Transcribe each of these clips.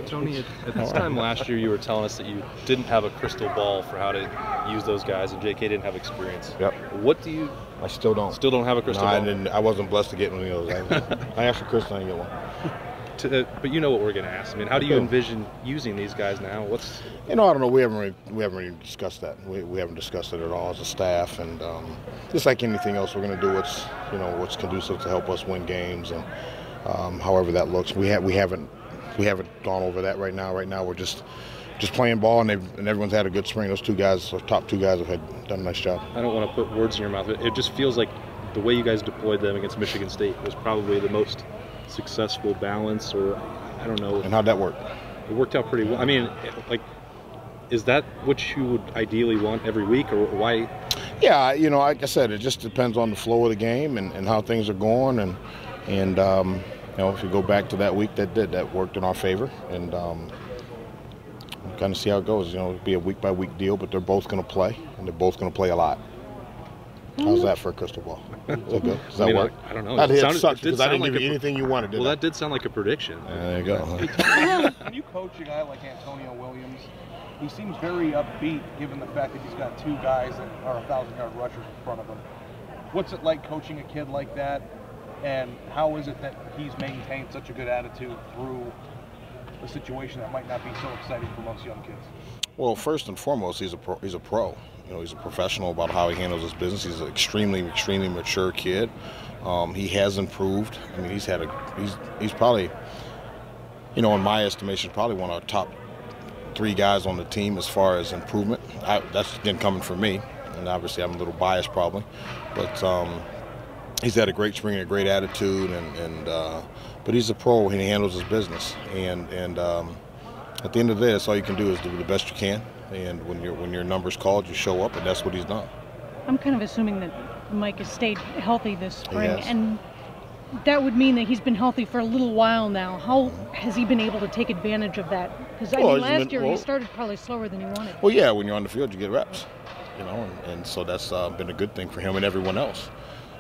Tony, at this time last year, you were telling us that you didn't have a crystal ball for how to use those guys, and JK didn't have experience. Yep. What do you? I still don't. Still don't have a crystal ball? I wasn't blessed to get one of those. I asked for Chris, I didn't get one. But you know what we're going to ask. I mean, how do you envision using these guys now? What's? I don't know. We haven't really discussed that. We haven't discussed it at all as a staff, and just like anything else, we're going to do what's conducive to help us win games, and however that looks. We haven't gone over that right now. Right now, we're just playing ball, and everyone's had a good spring. Those top two guys, have done a nice job. I don't want to put words in your mouth, but it just feels like the way you guys deployed them against Michigan State was probably the most successful balance, or I don't know. And how'd that work? It worked out pretty well. I mean, is that what you would ideally want every week, or why? Yeah, like I said, it just depends on the flow of the game and how things are going, and if you go back to that week, that worked in our favor, and kind of see how it goes. It'll be a week-by-week deal, but they're both going to play, and they're both going to play a lot. How's that for a crystal ball? Is that good? Does that work? I don't know. That sucks because I didn't give you anything you wanted. That did sound like a prediction. There you go. When you coach a guy like Antonio Williams, he seems very upbeat given the fact that he's got two guys that are 1,000-yard rushers in front of him. What's it like coaching a kid like that, and how is it that he's maintained such a good attitude through a situation that might not be so exciting for most young kids? Well, first and foremost, he's a pro. He's a professional about how he handles his business. He's an extremely mature kid. He has improved. I mean, he's probably, in my estimation, probably one of our top 3 guys on the team as far as improvement. That's again coming from me, and obviously I'm a little biased probably, but he's had a great spring and a great attitude, but he's a pro and he handles his business, and at the end of the day, that's all you can do is do the best you can. And when your number's called, you show up, and that's what he's done. I'm kind of assuming that Mike has stayed healthy this spring, and that would mean that he's been healthy for a little while now. How has he been able to take advantage of that? Because last year he started probably slower than he wanted. Well, yeah, when you're on the field, you get reps, and so that's been a good thing for him and everyone else,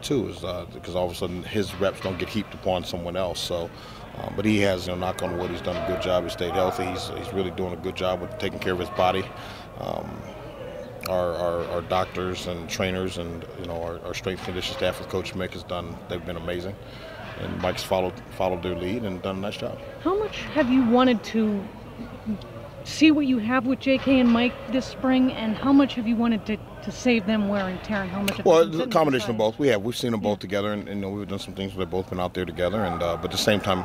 too, is because all of a sudden his reps don't get heaped upon someone else. So. But he has, knock on wood, he's done a good job. He stayed healthy. He's really doing a good job with taking care of his body. Our doctors and trainers and our strength and conditioning staff with Coach Mick they've been amazing. And Mike's followed their lead and done a nice job. How much have you wanted to see what you have with JK and Mike this spring, and how much have you wanted to save them wear and tear, and how much? Well, it's a combination of both. We've seen them both together, and we've done some things where they've both been out there together, and but at the same time,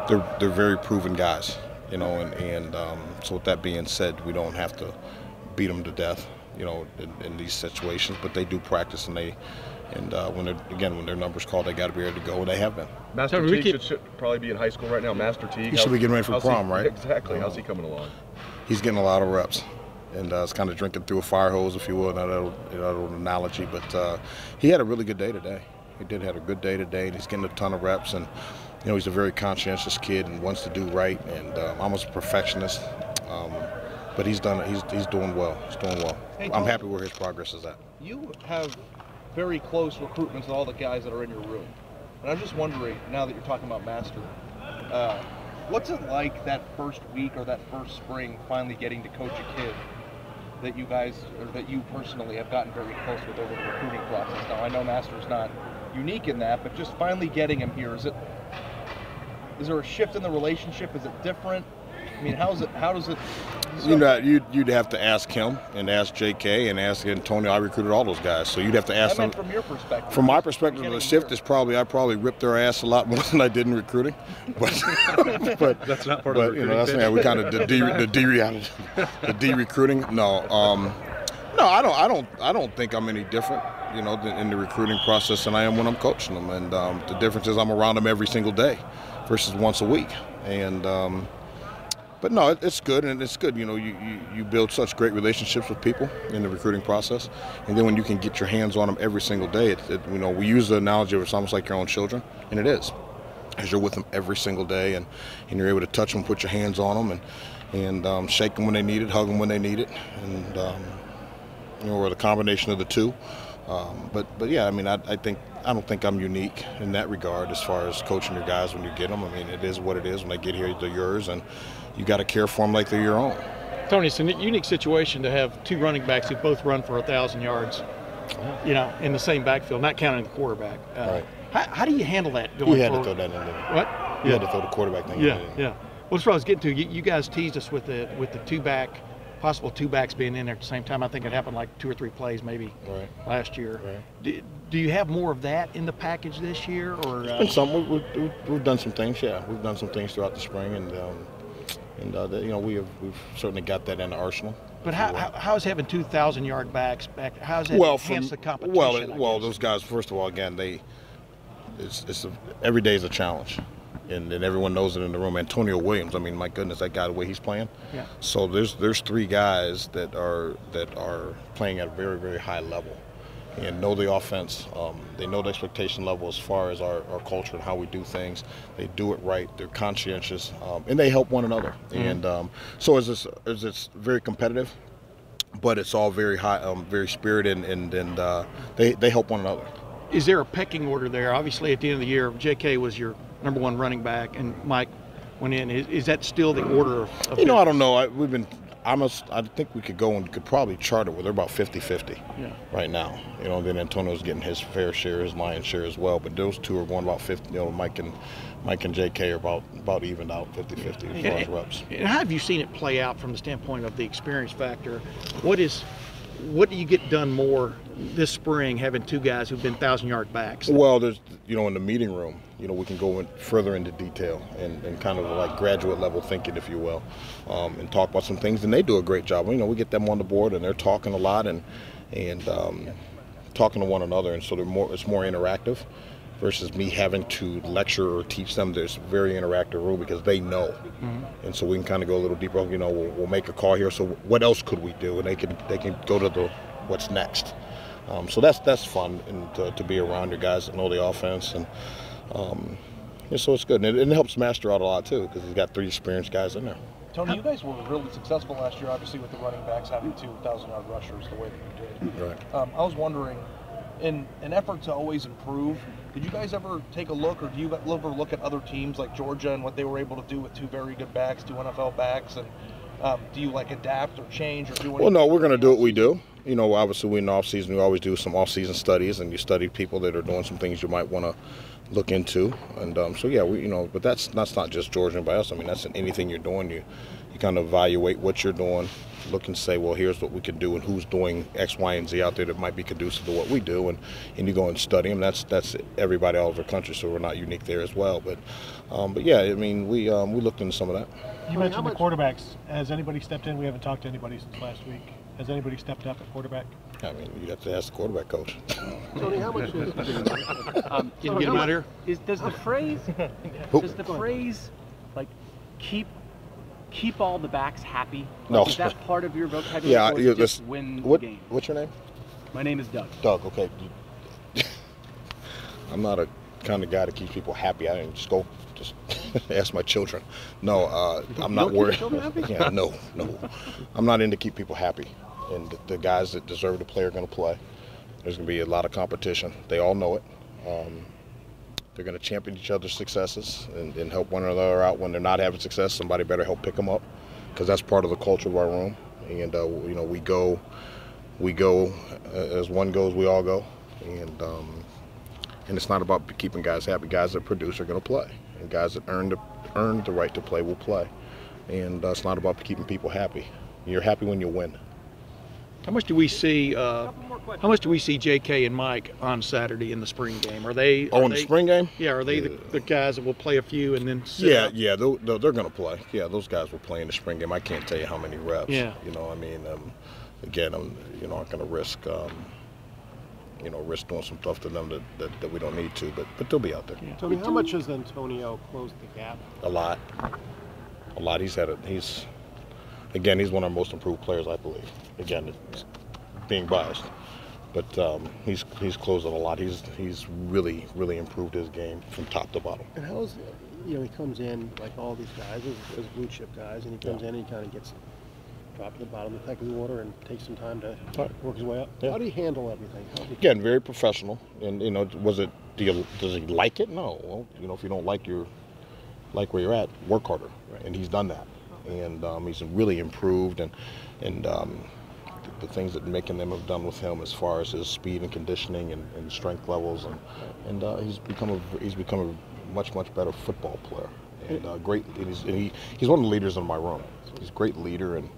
they're very proven guys, and so with that being said, we don't have to beat them to death, in these situations, but they do practice, and when their number's called, they got to be ready to go, and they have been. Master Teague should probably be in high school right now. Master Teague. He should be getting ready for prom, right? Exactly. How's he coming along? He's getting a lot of reps, and it's kind of drinking through a fire hose, if you will, that old analogy. But he had a really good day today. He did have a good day today, and he's getting a ton of reps. And he's a very conscientious kid and wants to do right, and almost a perfectionist. But he's doing well. He's doing well. Hey, I'm happy where his progress is at. You have very close recruitments with all the guys that are in your room, and I'm just wondering, now that you're talking about Master, what's it like that first week or that first spring finally getting to coach a kid that you guys, or that you personally have gotten very close with over the recruiting process? Now, I know Master's not unique in that, but just finally getting him here, is there a shift in the relationship? Is it different? I mean, how does it? You'd have to ask him and ask JK and ask Antonio. I recruited all those guys, so you'd have to ask them. From your perspective. From my perspective, the shift is I probably ripped their ass a lot more than I did in recruiting. But that's not part of the recruiting. That's we kind of the de-recruiting. No, I don't think I'm any different, in the recruiting process than I am when I'm coaching them. And the difference is I'm around them every single day versus once a week. And but no, it's good, and it's good. You build such great relationships with people in the recruiting process, and then when you can get your hands on them every single day, we use the analogy of it's almost like your own children, and it is, as you're with them every single day, and you're able to touch them, put your hands on them, and shake them when they need it, hug them when they need it, and we're the combination of the two. But yeah, I mean, I don't think I'm unique in that regard as far as coaching your guys when you get them. I mean, it is what it is. When they get here, they're yours, and you got to care for them like they're your own. Tony, it's a unique situation to have two running backs who both run for 1,000 yards, you know, in the same backfield, not counting the quarterback. Right. How do you handle that going You had forward? to throw that in there. What? You had to throw the quarterback thing in there. Yeah. Well, that's what I was getting to. You guys teased us with the possible two backs being in there at the same time. I think it happened like 2 or 3 plays maybe last year. Right. Do you have more of that in the package this year? Or It's been some. We've done some things. Yeah, we've done some things throughout the spring, and you know, we've certainly got that in the arsenal. But how is having 2,000-yard backs back? How does that enhance the competition? Well, those guys. First of all, again, every day is a challenge, and everyone knows it in the room. Antonio Williams. I mean, my goodness, that guy, the way he's playing. Yeah. So there's 3 guys that are playing at a very, very high level, and know the offense. They know the expectation level as far as our culture and how we do things. They do it right. They're conscientious, and they help one another. Mm-hmm. And so it's very competitive, but it's all very high, very spirited, and they help one another. Is there a pecking order there? Obviously, at the end of the year, J.K. was your number 1 running back, and Mike went in. Is that still the order of you know, I don't know. I think we could go and could probably chart it where they're about 50-50 right now. You know, then Antonio's getting his fair share, his lion's share as well. But those 2 are going about 50. You know, Mike and J.K. are about evened out 50-50 as far as reps. And how have you seen it play out from the standpoint of the experience factor? What do you get done more this spring having 2 guys who've been 1,000-yard backs? Well, there's, you know, in the meeting room, you know, we can go further into detail and kind of like graduate level thinking, if you will, and talk about some things. And they do a great job. You know, we get them on the board, and they're talking a lot and talking to one another, and so it's more interactive versus me having to lecture or teach them. There's a very interactive room because they know. Mm-hmm. And so we can kind of go a little deeper. You know, we'll make a call here. So what else could we do? And they can go to what's next. So that's fun, and to be around your guys that know the offense, and so it's good. And it helps Master out a lot too, because he's got 3 experienced guys in there. Tony, you guys were really successful last year, obviously, with the running backs having 2 1,000-yard rushers the way that you did. Right. I was wondering, in an effort to always improve, did you guys ever take a look, or do you ever look at other teams like Georgia and what they were able to do with 2 very good backs, 2 NFL backs, and do you like adapt or change or do anything? Well, no, we're going to do what we do. You know, obviously, in the off season, we always do some off season studies, and you study people that are doing some things you might want to look into, and so yeah, but that's not just Georgia and by us. I mean, that's in anything you're doing. You kind of evaluate what you're doing, look and say, well, here's what we can do, and who's doing X, Y, and Z out there that might be conducive to what we do, and you go and study them. That's everybody all over the country, so we're not unique there as well. But yeah, I mean, we looked into some of that. You mentioned the quarterbacks. Has anybody stepped in? We haven't talked to anybody since last week. Has anybody stepped up at quarterback? I mean, you'd have to ask the quarterback coach. Tony, how much is can you get him out here? Does the phrase like keep all the backs happy? No. Is that part of your vocabulary? Yeah, or just win the game? What's your name? My name is Doug. Doug, okay. I'm not a kind of guy that keeps people happy. I didn't just ask my children. No, I'm not worried. Yeah, no. I'm not into keep people happy. And the guys that deserve to play are going to play. There's going to be a lot of competition. They all know it. They're going to champion each other's successes and help one another out when they're not having success. Somebody better help pick them up, because that's part of the culture of our room. And you know, we go as one goes, we all go. And it's not about keeping guys happy. Guys that produce are going to play, and guys that earn the right to play will play. And it's not about keeping people happy. You're happy when you win. How much do we see? How much do we see J.K. and Mike on Saturday in the spring game? Are they in the spring game? Yeah, are they the guys that will play a few and then sit up? Yeah, they're going to play. Yeah, those guys will play in the spring game. I can't tell you how many reps. Yeah. You know, I mean, again, I'm not going to risk doing some stuff to them that we don't need to, but they'll be out there. Yeah. Tony, how much has Antonio closed the gap? A lot. He's one of our most improved players, I believe. Again, it's being biased, but he's closed it a lot. He's really improved his game from top to bottom. And how is he comes in like all these guys as blue chip guys, and he comes in and he kind of gets drop to the bottom of the pecking order and take some time to work his way up. Yeah. How do you handle everything? Again, very professional. And you know, does he like it? No. Well, you know, if you don't like where you're at, work harder. Right. And he's done that. And he's really improved. And the things that Mick and them have done with him as far as his speed and conditioning and strength levels, and he's become a much better football player. And great. He's one of the leaders in my room. He's a great leader and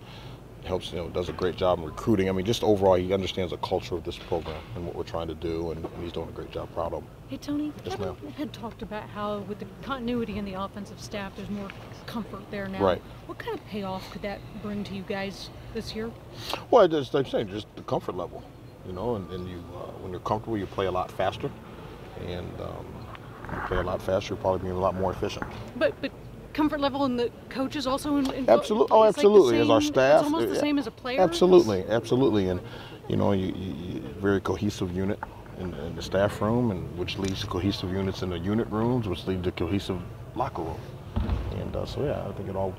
helps, you know, does a great job in recruiting. I mean, just overall, he understands the culture of this program and what we're trying to do, and he's doing a great job. Proud of him. Hey, Tony, yes, Kevin had talked about how with the continuity in the offensive staff, there's more comfort there now. Right. What kind of payoff could that bring to you guys this year? Well, just I'm saying, just the comfort level, you know, and you when you're comfortable, you play a lot faster, and when you play a lot faster, you're probably being a lot more efficient. But comfort level and the coaches also in absolutely. Oh, absolutely. Like as our staff, it's almost the same as a player. Absolutely, and you know, you very cohesive unit in the staff room, and which leads to cohesive units in the unit rooms, which lead to cohesive locker room. And so yeah, I think it all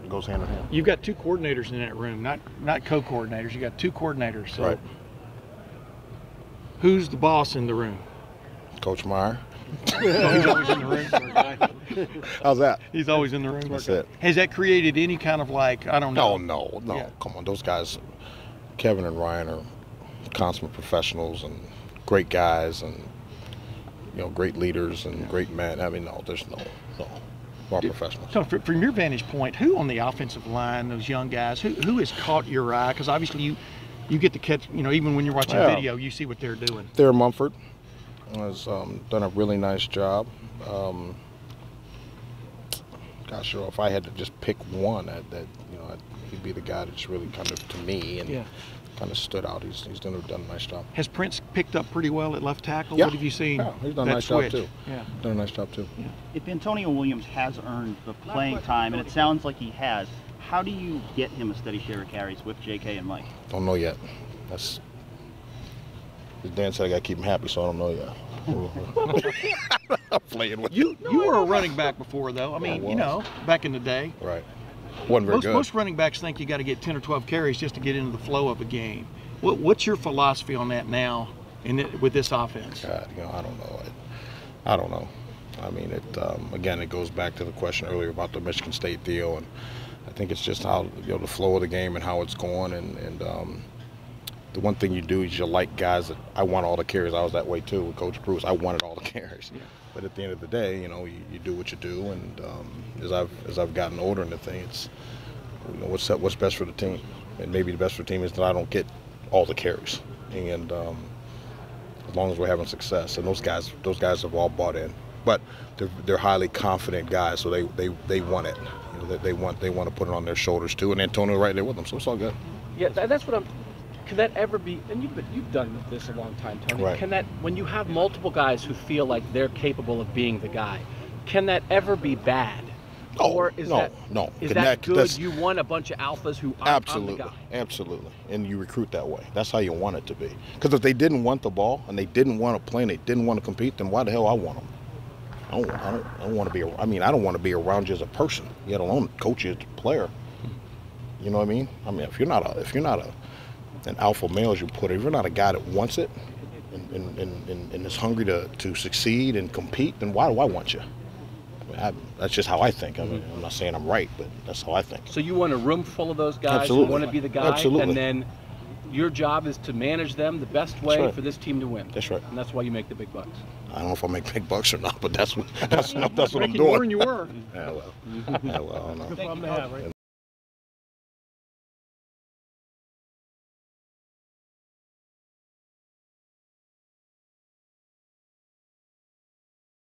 goes hand in hand. You've got two coordinators in that room, not co-coordinators. You got two coordinators. So right. Who's the boss in the room? Coach Meyer. Oh, he's always in the room. How's that? He's always in the room. That's it. Has that created any kind of like, I don't know? No. Yeah. Come on, those guys, Kevin and Ryan are consummate professionals and great guys, and you know, great leaders and great men. I mean, there's no. We're all professionals. So from your vantage point, who on the offensive line, those young guys, who has caught your eye? Because obviously you get to catch, you know, even when you're watching video, you see what they're doing. Thayer Mumford has done a really nice job. Gosh, if I had to just pick one, that you know, he'd be the guy that's really kind of, to me, and kind of stood out. He's done a nice job. Has Prince picked up pretty well at left tackle? Yeah. What have you seen? Yeah, he's done a nice job too. Yeah, done a nice job too. Yeah. If Antonio Williams has earned the playing time, and it sounds like he has, how do you get him a steady share of carries with J.K. and Mike? Don't know yet. As Dan said, I got to keep him happy, so I don't know yet. I'm playing with you. You were a running back before, though. I mean, you know, back in the day. Right. Wasn't very good. Most running backs think you got to get 10 or 12 carries just to get into the flow of a game. What's your philosophy on that now, with this offense? God, you know, I don't know. I mean, again, it goes back to the question earlier about the Michigan State deal, and I think it's just how, you know, the flow of the game and how it's going, and the one thing you do is you like guys that I want all the carries. I was that way too with Coach Bruce. I wanted all the carries. Yeah. But at the end of the day, you know, you do what you do, and as I've gotten older in the thing, it's, you know, what's best for the team, and maybe the best for the team is that I don't get all the carries, and as long as we're having success, and those guys have all bought in, but they're highly confident guys, so they want it. You know, they want to put it on their shoulders too, and Antonio right there with them, so it's all good. Yeah, that's what I'm. Can that ever be? And you've done this a long time, Tony. Right. Can that, when you have multiple guys who feel like they're capable of being the guy, can that ever be bad? Oh, or is no. Is that good? You want a bunch of alphas who I'm the guy. Absolutely, and you recruit that way. That's how you want it to be. Because if they didn't want the ball and they didn't want to play and they didn't want to compete, then why the hell I want them? I don't want to be. I mean, I don't want to be around you as a person, let alone coach you as a player. You know what I mean? I mean, if you're not an alpha male, as you put it, if you're not a guy that wants it and is hungry to succeed and compete, then why do I want you? I mean, that's just how I think. I mean, I'm not saying I'm right, but that's how I think. So you want a room full of those guys Absolutely. who want to be the guy, Absolutely. and then your job is to manage them the best way for this team to win. That's right. And that's why you make the big bucks. I don't know if I make big bucks or not, but that's what I'm doing. Making more than you were. Yeah, well, I don't know. Good problem to have, right?